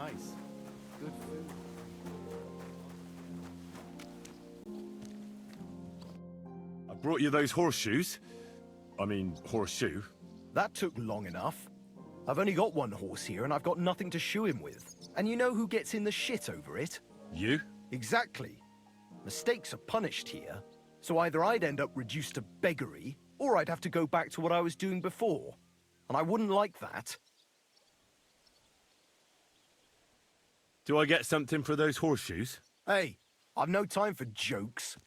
nice. Good food. I brought you those horseshoes. I mean, horseshoe. That took long enough. I've only got one horse here and I've got nothing to shoe him with. And you know who gets in the shit over it? You? Exactly. Mistakes are punished here. So either I'd end up reduced to beggary, or I'd have to go back to what I was doing before. And I wouldn't like that. Do I get something for those horseshoes? Hey, I've no time for jokes.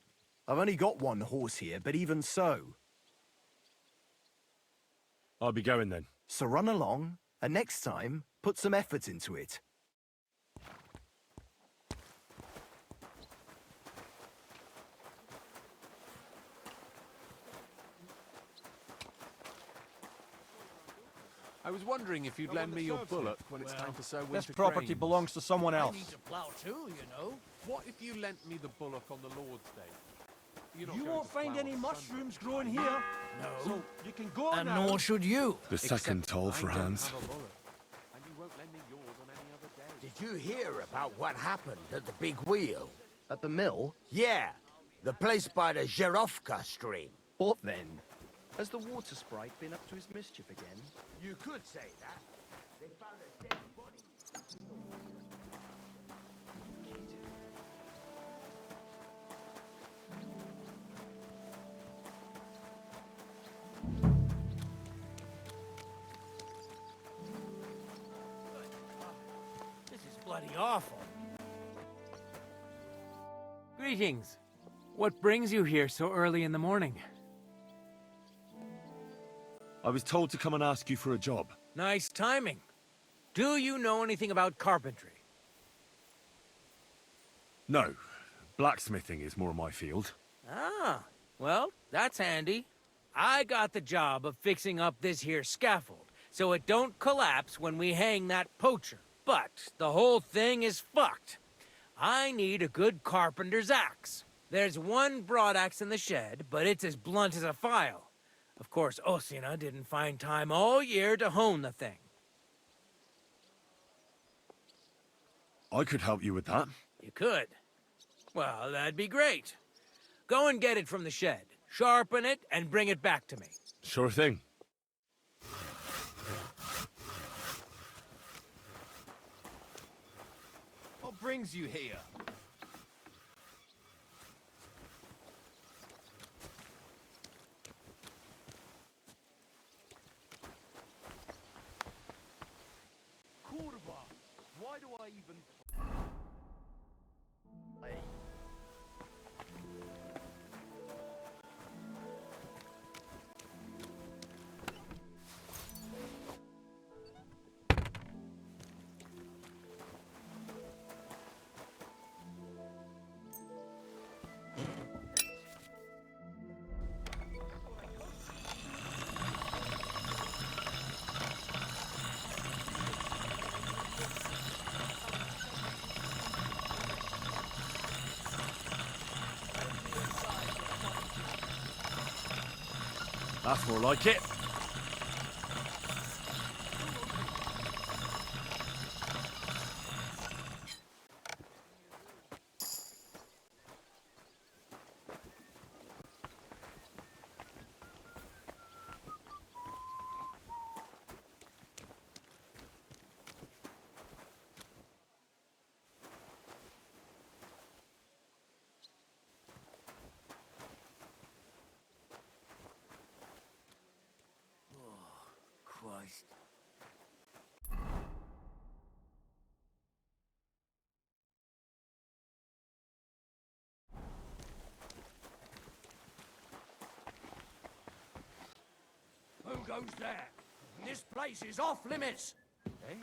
I've only got one horse here, but even so. I'll be going then. So run along, and next time, put some effort into it. I was wondering if you'd lend me your bullock when it's time to sow winter This property grains. belongs to someone I else. need to plow too, you know. What if you lent me the bullock on the Lord's Day? You're not You going won't to find plough any on mushrooms Sunday. growing here. No. So you can go And now. nor should you. The second Except toll for I don't Hans. have a bullock, and you won't lend me yours on any other day. Did you hear about what happened at the big wheel? At the mill? Yeah, the place by the Zherovka stream. What then? Has the water sprite been up to his mischief again? You could say that. They found a dead body. This is bloody awful. Greetings. What brings you here so early in the morning? I was told to come and ask you for a job. Nice timing. Do you know anything about carpentry? No. Blacksmithing is more my field. Ah, well, that's handy. I got the job of fixing up this here scaffold, so it don't collapse when we hang that poacher. But the whole thing is fucked. I need a good carpenter's axe. There's one broadaxe in the shed, but it's as blunt as a file. Of course, Osina didn't find time all year to hone the thing. I could help you with that. You could. Well, that'd be great. Go and get it from the shed, sharpen it, and bring it back to me. Sure thing. What brings you here? Kurva! Why do I even... Hey. That's more like it. Christ. Who goes there? This place is off limits. Eh?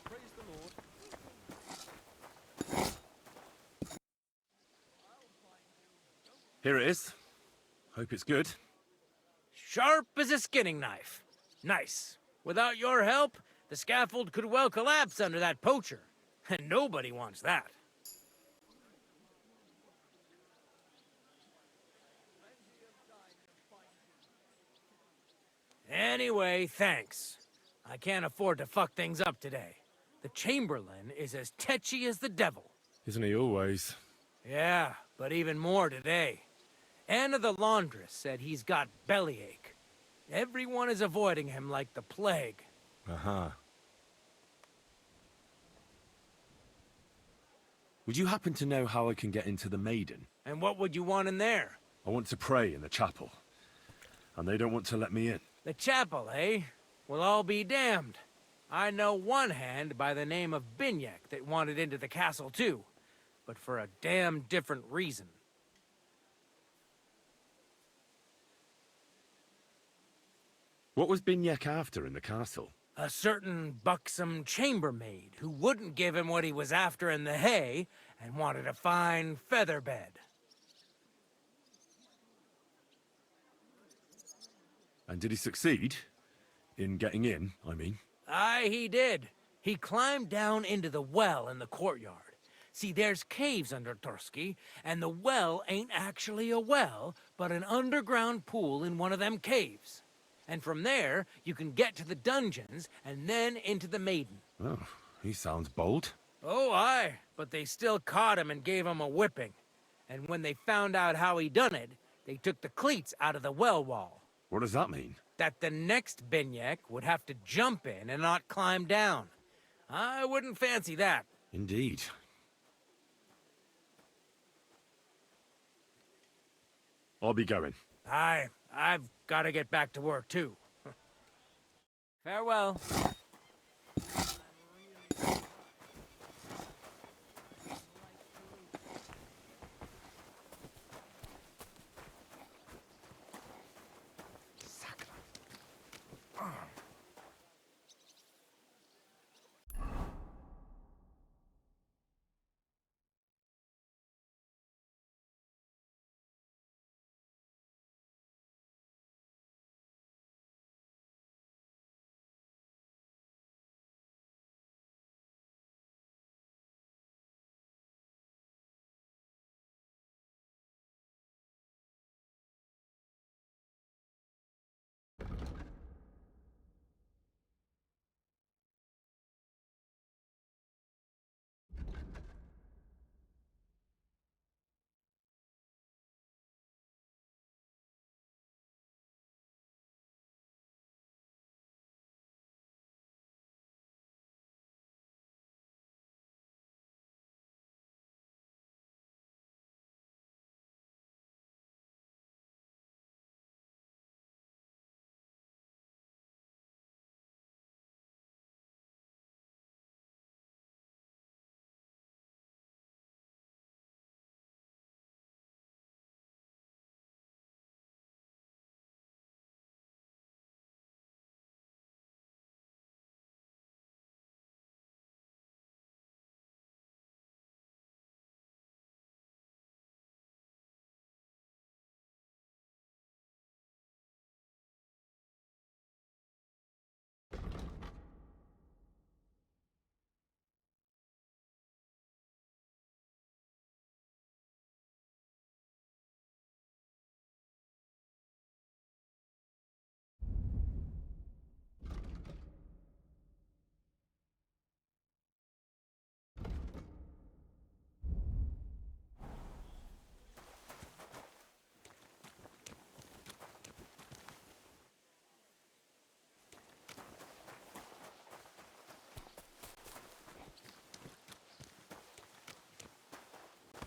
Praise the Lord. Here it is. Hope it's good. Sharp as a skinning knife. Nice. Without your help, the scaffold could well collapse under that poacher. And nobody wants that. Anyway, thanks. I can't afford to fuck things up today. The Chamberlain is as tetchy as the devil. Isn't he always? Yeah, but even more today. Anna the laundress said he's got bellyache. Everyone is avoiding him like the plague. Uh-huh. Would you happen to know how I can get into the Maiden? And what would you want in there? I want to pray in the chapel. And they don't want to let me in. The chapel, eh? Well, I'll be damned. I know one hand by the name of Binyak that wanted into the castle too, but for a damn different reason. What was Binyek after in the castle? A certain buxom chambermaid who wouldn't give him what he was after in the hay and wanted a fine feather bed. And did he succeed? In getting in, I mean. Aye, he did. He climbed down into the well in the courtyard. See, there's caves under Tursky, and the well ain't actually a well, but an underground pool in one of them caves. And from there, you can get to the dungeons, and then into the Maiden. Oh, he sounds bold. Oh, aye, but they still caught him and gave him a whipping. And when they found out how he done it, they took the cleats out of the well wall. What does that mean? That the next Binyak would have to jump in and not climb down. I wouldn't fancy that. Indeed. I'll be going. Aye, I've got to get back to work too. Farewell.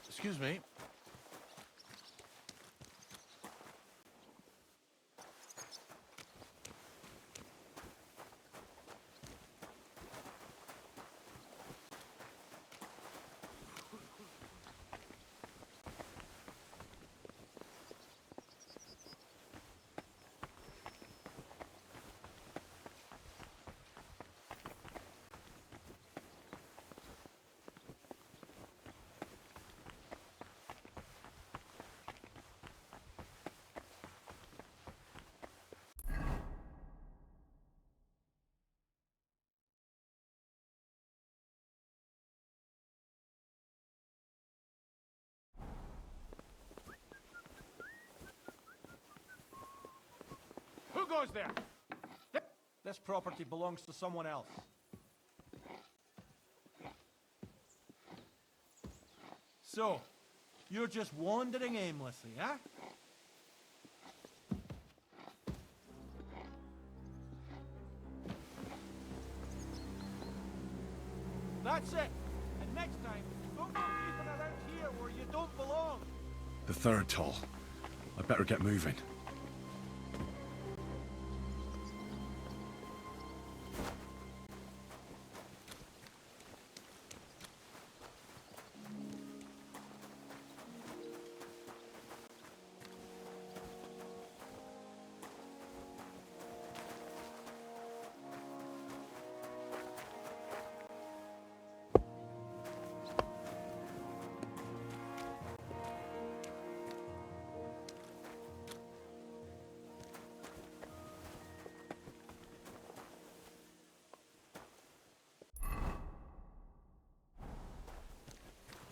Excuse me. Who goes there? This property belongs to someone else. So, you're just wandering aimlessly, huh? That's it. And next time, don't go creeping around here where you don't belong. The third toll. I better get moving.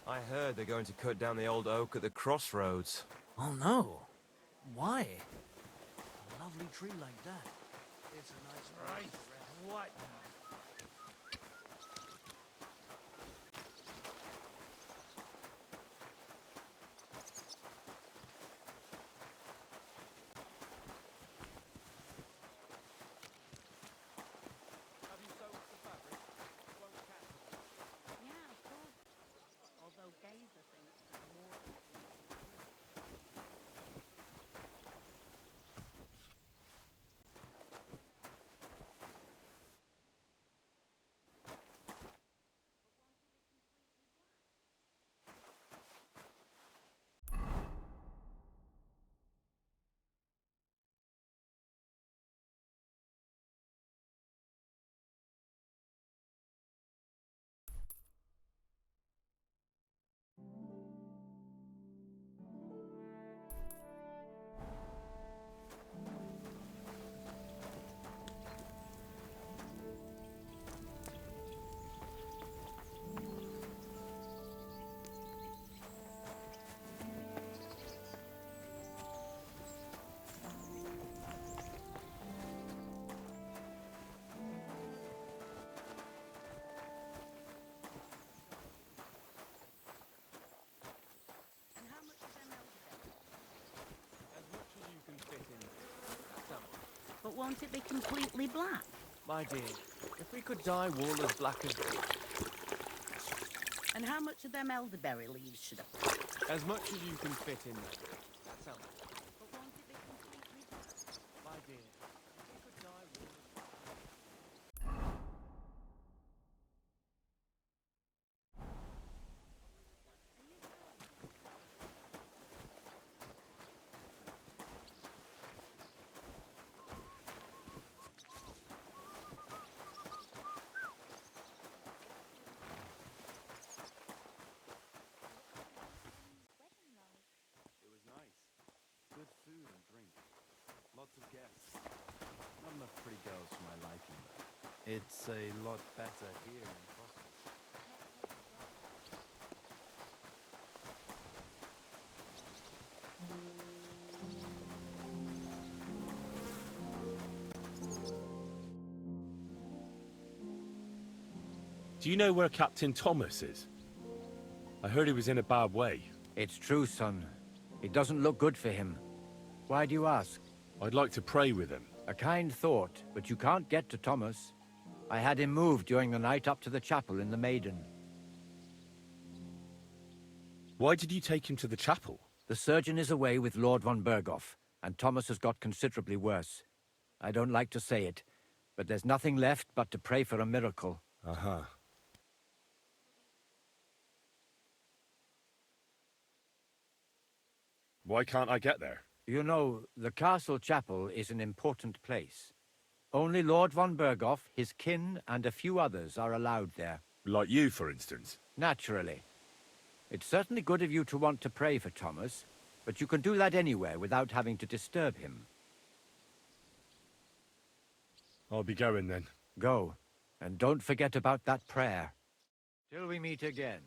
I heard they're going to cut down the old oak at the crossroads. Oh no. Why? A lovely tree like that. It's a nice Right. What? Have you soaked the fabric? It won't catch. Yeah, of course. Although Gazer thinks there's more. And how much is them elderberries? As much as you can fit in there. That's how much. But won't it be completely black? My dear, if we could dye wool as black as... And how much of them elderberry leaves should I put? As much as you can fit in there. That's how much. But won't it be completely black? My dear, if we could dye wool as black It was nice. Good food and drink. Lots of guests. Not enough pretty girls for my liking, though. It's a lot better here in Boston. Do you know where Captain Thomas is? I heard he was in a bad way. It's true, son. It doesn't look good for him. Why do you ask? I'd like to pray with him. A kind thought, but you can't get to Thomas. I had him moved during the night up to the chapel in the Maiden. Why did you take him to the chapel? The surgeon is away with Lord von Berghoff, and Thomas has got considerably worse. I don't like to say it, but there's nothing left but to pray for a miracle. Uh-huh. Why can't I get there? You know, the castle chapel is an important place. Only Lord von Berghoff, his kin, and a few others are allowed there. Like you, for instance. Naturally. It's certainly good of you to want to pray for Thomas, but you can do that anywhere without having to disturb him. I'll be going then. Go, and don't forget about that prayer. Till we meet again.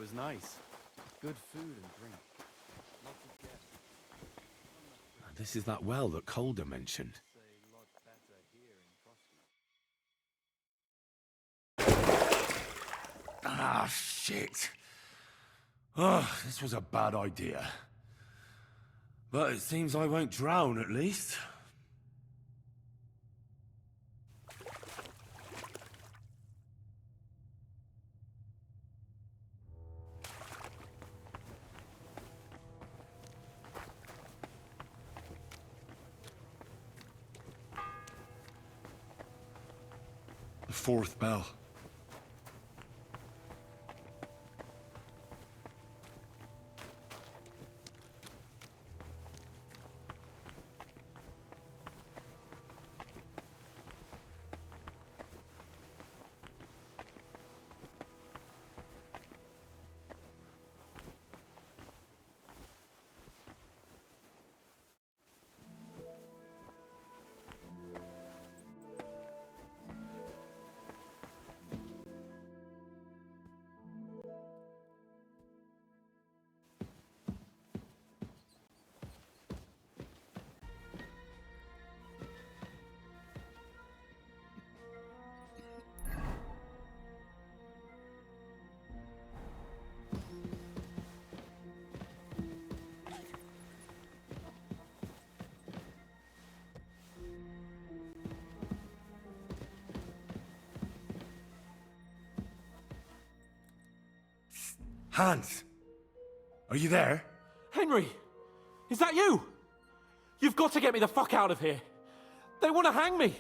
was nice. Good food and drink. Lots of guests. This is that well that Calder mentioned. It's a lot better here in Frosty. Ah, shit. Oh, this was a bad idea. But it seems I won't drown, at least. The fourth bell. Hans! Are you there? Henry! Is that you? You've got to get me the fuck out of here. They want to hang me.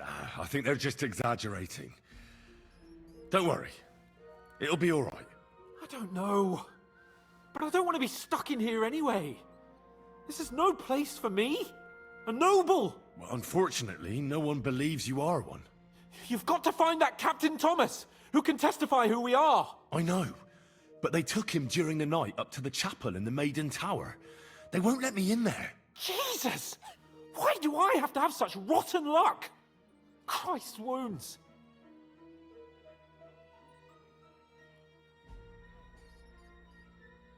I think they're just exaggerating. Don't worry. It'll be all right. I don't know. But I don't want to be stuck in here anyway. This is no place for me. A noble! Well, unfortunately, no one believes you are one. You've got to find that Captain Thomas, who can testify who we are. I know. But they took him during the night up to the chapel in the Maiden Tower. They won't let me in there. Jesus! Why do I have to have such rotten luck? Christ's wounds.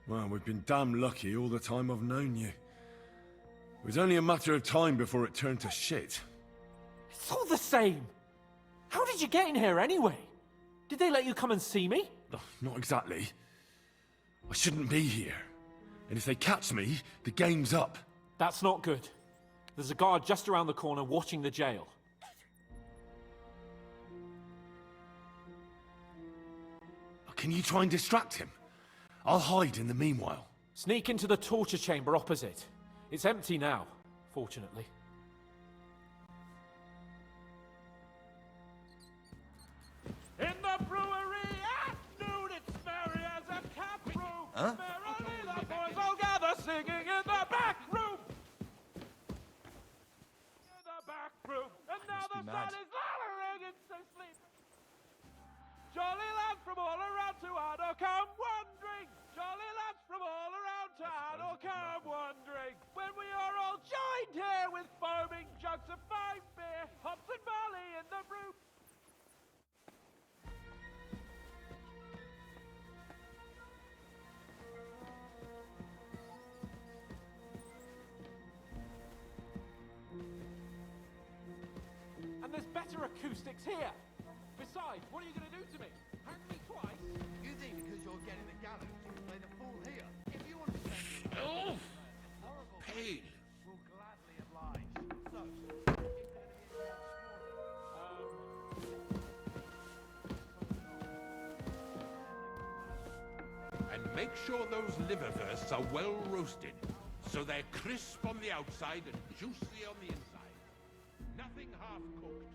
Well, we've been damn lucky all the time I've known you. It was only a matter of time before it turned to shit. It's all the same. How did you get in here anyway? Did they let you come and see me? Oh, not exactly. I shouldn't be here. And if they catch me, the game's up. That's not good. There's a guard just around the corner watching the jail. Can you try and distract him? I'll hide in the meanwhile. Sneak into the torture chamber opposite. It's empty now, fortunately. In the brewery at noon, it's merry as a cat brew. Huh? Merrily the boys all gather, singing in the back room. In the back room, and now the sun is lowering into sleep. Jolly lads from all around to Addo come wandering. Jolly lads from all around to Addo come wandering. When we are all joined here with foaming jugs of fine beer, hops and barley in the brew. And there's better acoustics here. Besides, what are you going to do to me? Hang me twice? You think because you're getting the gallows, you can play the fool here? If you want to spend your horrible Pain. we'll gladly oblige. So, And make sure those liverwursts are well roasted, so they're crisp on the outside and juicy on the inside. Nothing half cooked.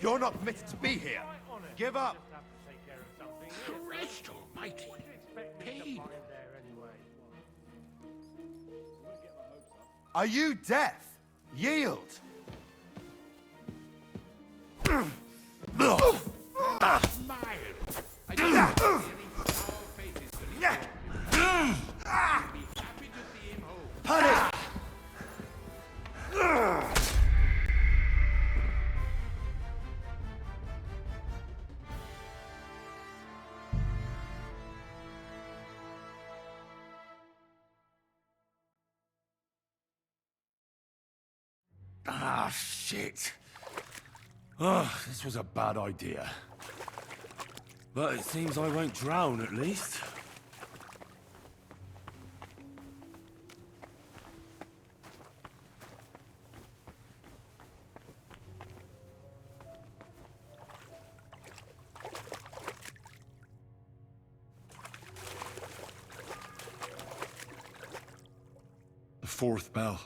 You're not permitted to be here. Give up. Christ almighty! Pain! Are you deaf? Yield. Smile! I Ah, shit. Oh, this was a bad idea. But it seems I won't drown, at least. The fourth bell.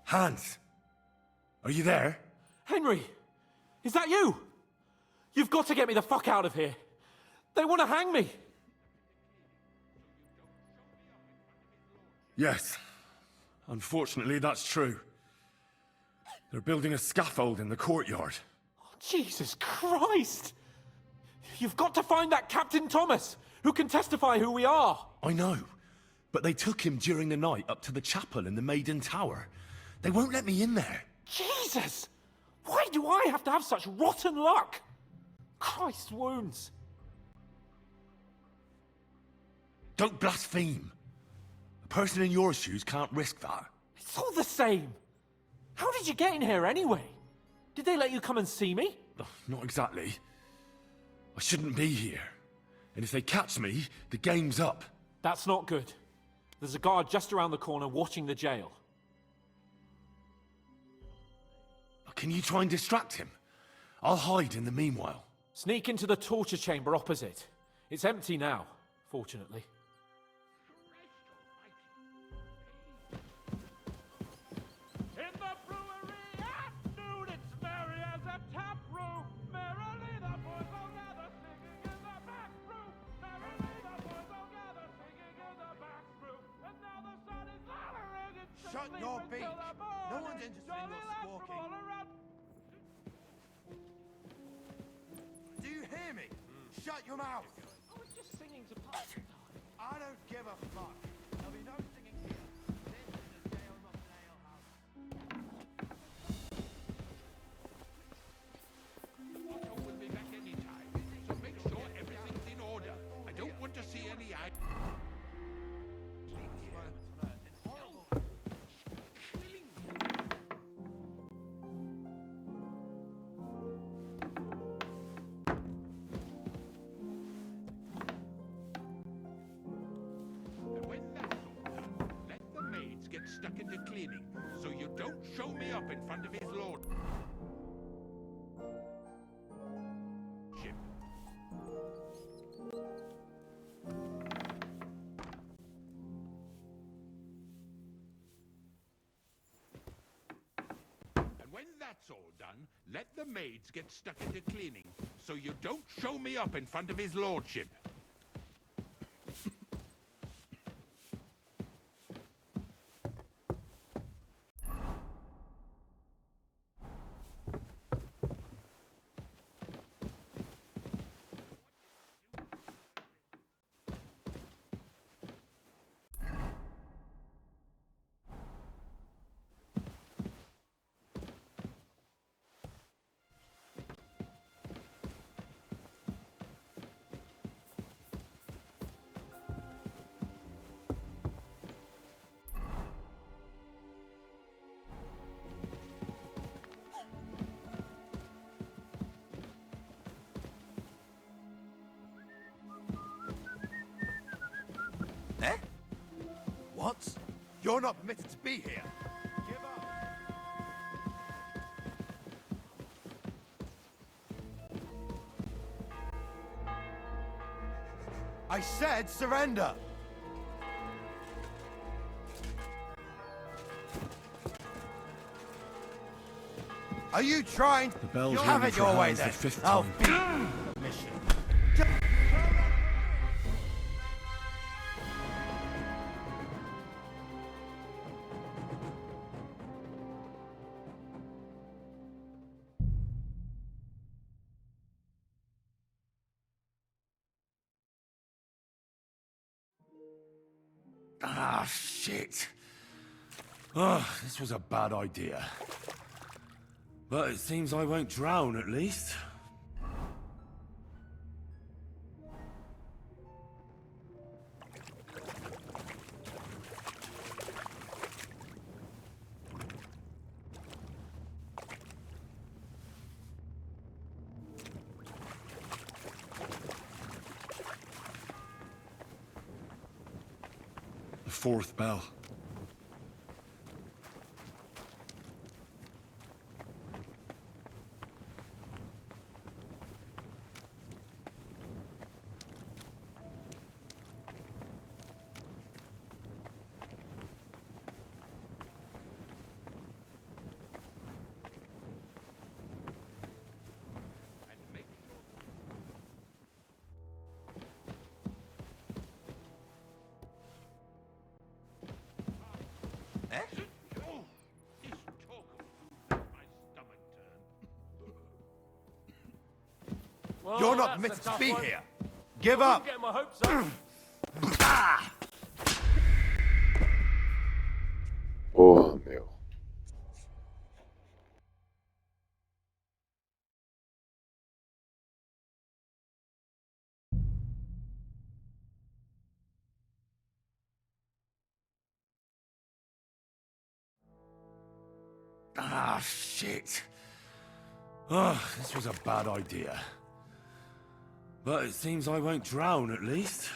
Hans! Are you there? Henry! Is that you? You've got to get me the fuck out of here. They want to hang me. Yes. Unfortunately, that's true. They're building a scaffold in the courtyard. Oh, Jesus Christ! You've got to find that Captain Thomas, who can testify who we are. I know, but they took him during the night up to the chapel in the Maiden Tower. They won't let me in there. Jesus! Why do I have to have such rotten luck? Christ's wounds. Don't blaspheme. A person in your shoes can't risk that. It's all the same. How did you get in here anyway? Did they let you come and see me? Not exactly. I shouldn't be here. And if they catch me, the game's up. That's not good. There's a guard just around the corner watching the jail. Can you try and distract him? I'll hide in the meanwhile. Sneak into the torture chamber opposite. It's empty now, fortunately. In the brewery at noon, it's merry as a tap room. Merrily the boys all gather, singing in the back room. Merrily the boys all gather, singing in the back room. And now the sun is lowering, it's Shut your beak. No one's interested in your squawking. Do you hear me? Shut your mouth. I was just singing to pass the time. I don't give a fuck. There'll be no singing here. This is a jail, not an alehouse. Otto will be back any time, so make sure everything's in order. I don't want to see any eye. Stuck into cleaning, so you don't show me up in front of his lord. Ship. And when that's all done, let the maids get stuck into cleaning, so you don't show me up in front of his lordship. You're not permitted to be here. Give up. I said surrender. Are you trying? The bell's You have ringing it for your way Hans the then. fifth I'll time. beat the mission. Ah, shit. Oh, this was a bad idea. But it seems I won't drown, at least. The fourth bell. Well, You're not that's a permitted to tough be one. here. Give up. Getting my hopes up. Porra, meu. Ah, shit. Oh, this was a bad idea. But it seems I won't drown, at least.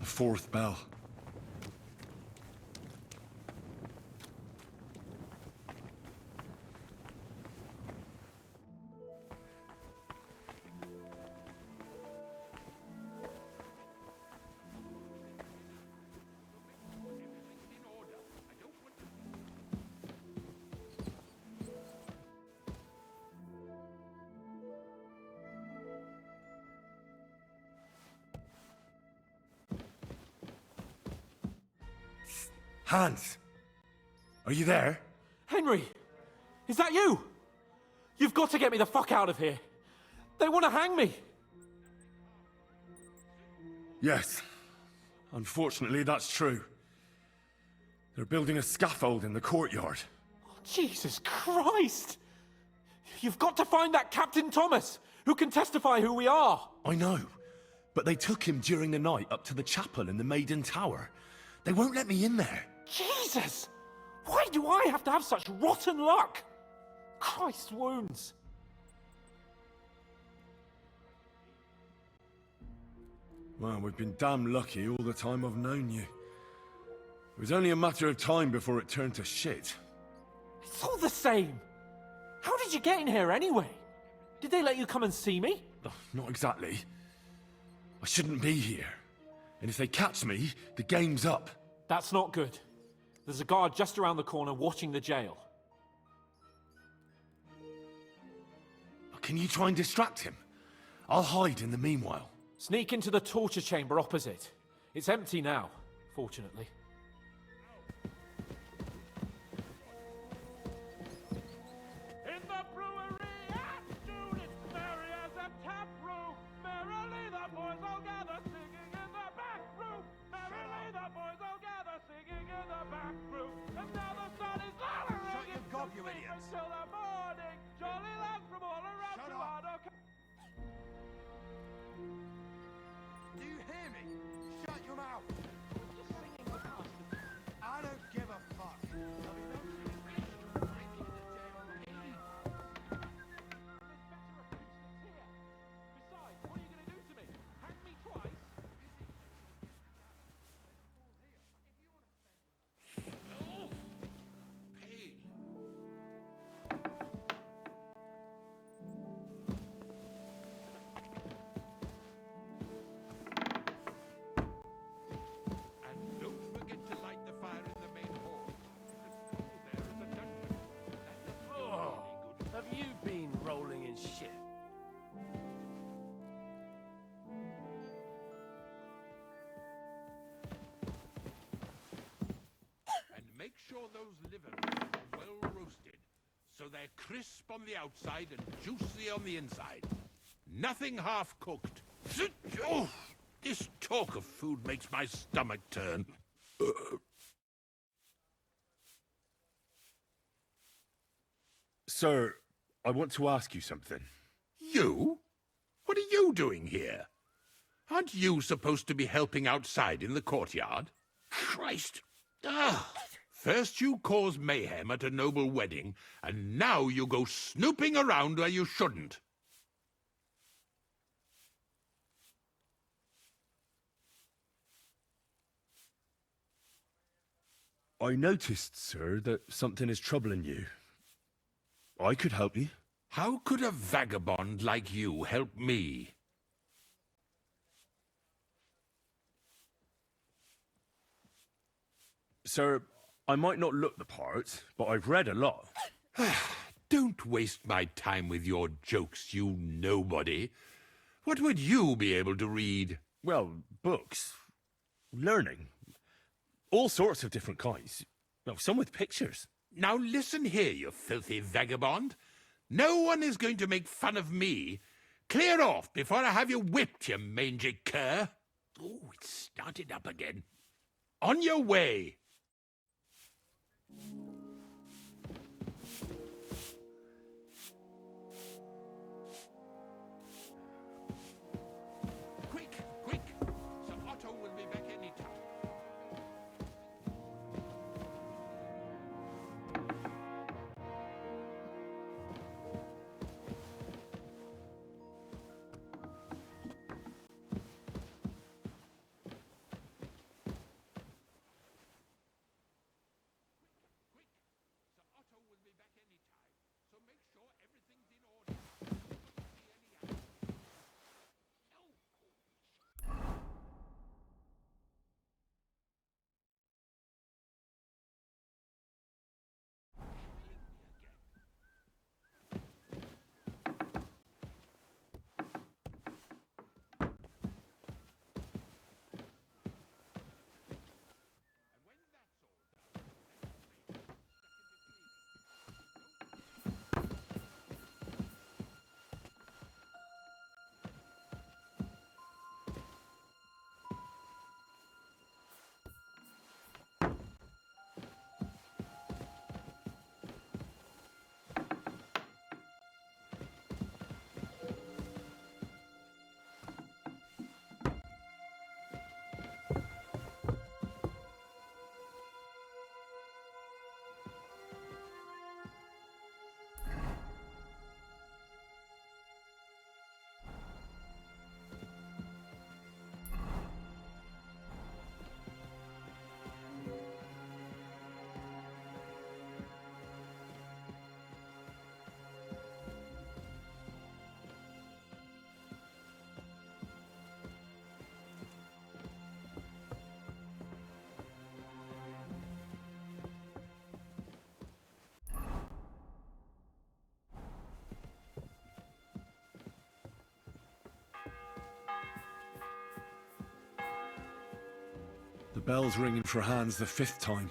The fourth bell. Hans! Are you there? Henry! Is that you? You've got to get me the fuck out of here. They want to hang me. Yes. Unfortunately, that's true. They're building a scaffold in the courtyard. Jesus Christ! You've got to find that Captain Thomas, who can testify who we are. I know. But they took him during the night up to the chapel in the Maiden Tower. They won't let me in there. Jesus! Why do I have to have such rotten luck? Christ's wounds. Well, we've been damn lucky all the time I've known you. It was only a matter of time before it turned to shit. It's all the same. How did you get in here anyway? Did they let you come and see me? Oh, not exactly. I shouldn't be here. And if they catch me, the game's up. That's not good. There's a guard just around the corner watching the jail. Can you try and distract him? I'll hide in the meanwhile. Sneak into the torture chamber opposite. It's empty now, fortunately. In the brewery at noon, it's merry as a tap room. Merrily the boys all gather, singing in the back room. Merrily the boys all gather, singing in the back room. And now the sun is lowering. Shut your gob, you idiots. Until the morning, jolly lads from all around Shut to up. Ardo. so they're crisp on the outside and juicy on the inside. Nothing half-cooked. Oh, this talk of food makes my stomach turn. Sir, I want to ask you something. You? What are you doing here? Aren't you supposed to be helping outside in the courtyard? Christ! Ah! First you cause mayhem at a noble wedding, and now you go snooping around where you shouldn't. I noticed, sir, that something is troubling you. I could help you. How could a vagabond like you help me? Sir, I might not look the part, but I've read a lot. Don't waste my time with your jokes, you nobody. What would you be able to read? Well, books. Learning. All sorts of different kinds. Well, some with pictures. Now listen here, you filthy vagabond. No one is going to make fun of me. Clear off before I have you whipped, you mangy cur. Oh, it's started up again. On your way. Quick, quick. Sir Otto will be back any time. Sir Otto will be back any time, so make sure everything's in order. The bell's ringing for Hans the 5th time.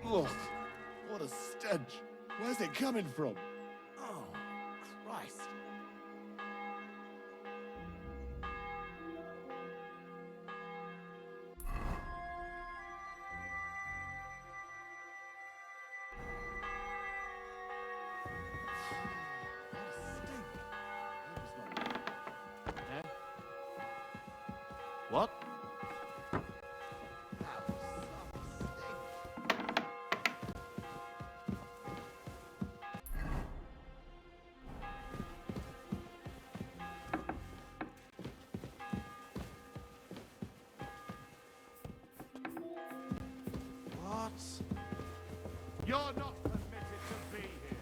Ugh, what a stench. Where's it coming from? Oh, Christ. What? What? You're not permitted to be here.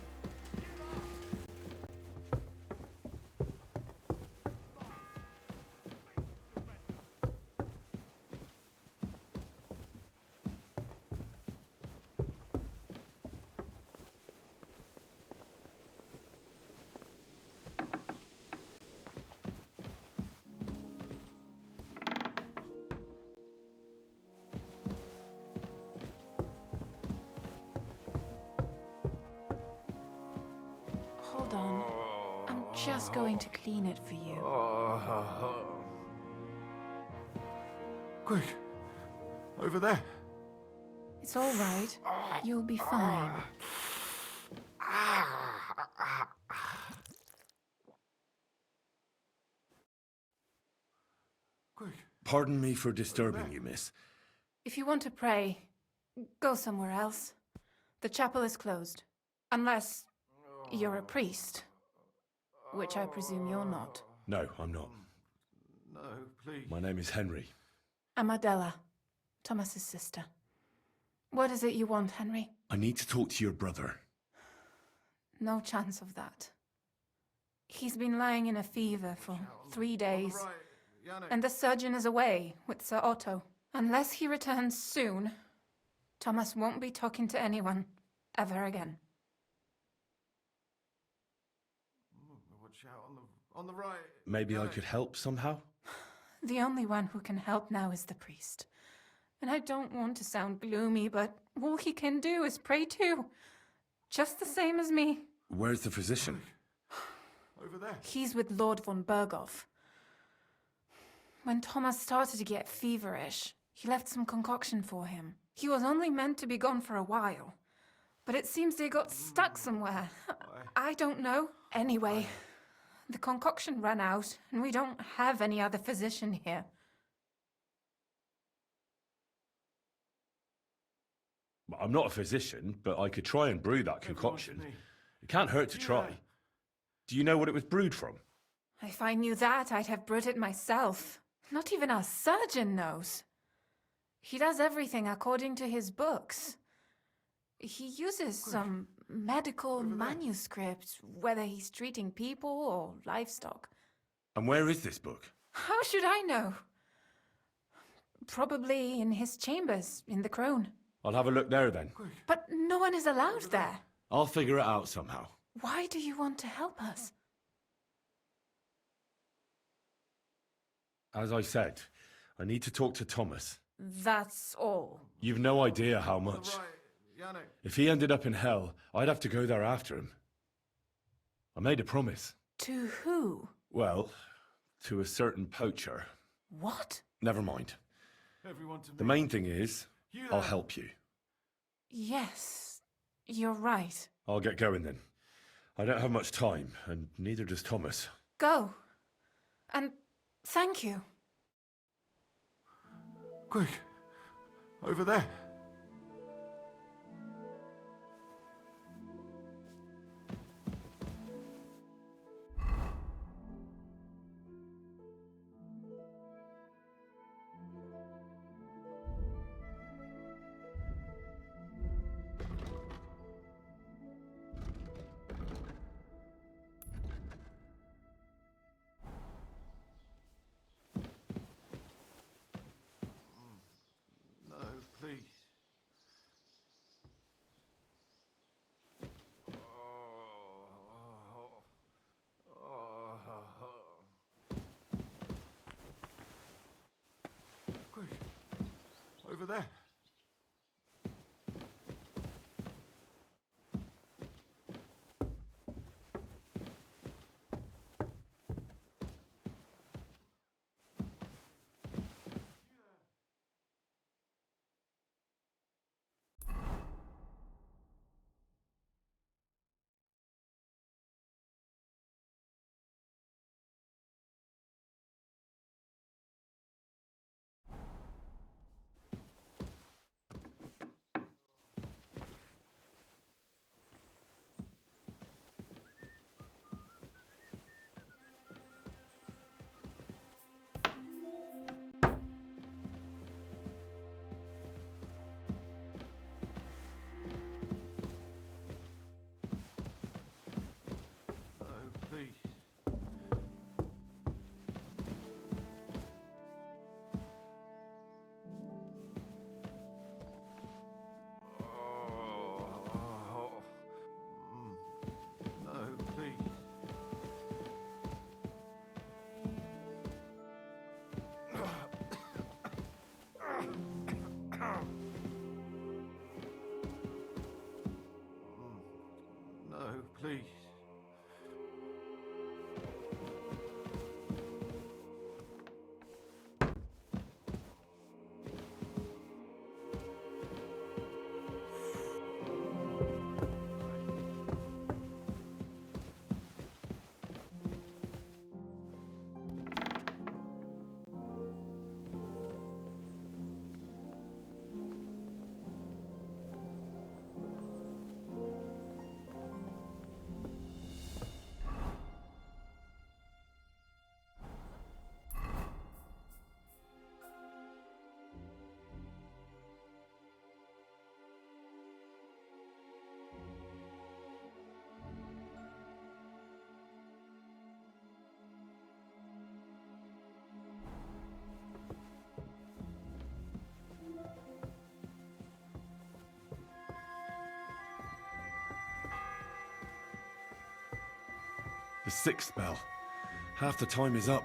just going to clean it for you. Quick! Over there! It's all right. You'll be fine. Quick! Pardon me for disturbing you, miss. If you want to pray, go somewhere else. The chapel is closed. Unless you're a priest. Which I presume you're not. No, I'm not. No, please. My name is Henry. I'm Adela, Thomas's sister. What is it you want, Henry? I need to talk to your brother. No chance of that. He's been lying in a fever for 3 days. And the surgeon is away with Sir Otto. Unless he returns soon, Thomas won't be talking to anyone ever again. Watch out on the right. Maybe I could help somehow? The only one who can help now is the priest. And I don't want to sound gloomy, but all he can do is pray too. Just the same as me. Where's the physician? Over there. He's with Lord von Berghoff. When Thomas started to get feverish, he left some concoction for him. He was only meant to be gone for a while. But it seems they got stuck somewhere. I don't know. Anyway, the concoction ran out, and we don't have any other physician here. I'm not a physician, but I could try and brew that concoction. It can't hurt to try. Do you know what it was brewed from? If I knew that, I'd have brewed it myself. Not even our surgeon knows. He does everything according to his books. He uses some medical manuscript, whether he's treating people or livestock. And where is this book? How should I know? Probably in his chambers, in the Crone. I'll have a look there then. But no one is allowed there. I'll figure it out somehow. Why do you want to help us? As I said, I need to talk to Thomas. That's all. You've no idea how much. If he ended up in hell, I'd have to go there after him. I made a promise. To who? Well, to a certain poacher. What? Never mind. Everyone to me. The main thing is, I'll help you. Yes, you're right. I'll get going then. I don't have much time, and neither does Thomas. Go. And thank you. Quick! Over there! Please. Quick. Over there. The sixth bell. Half the time is up.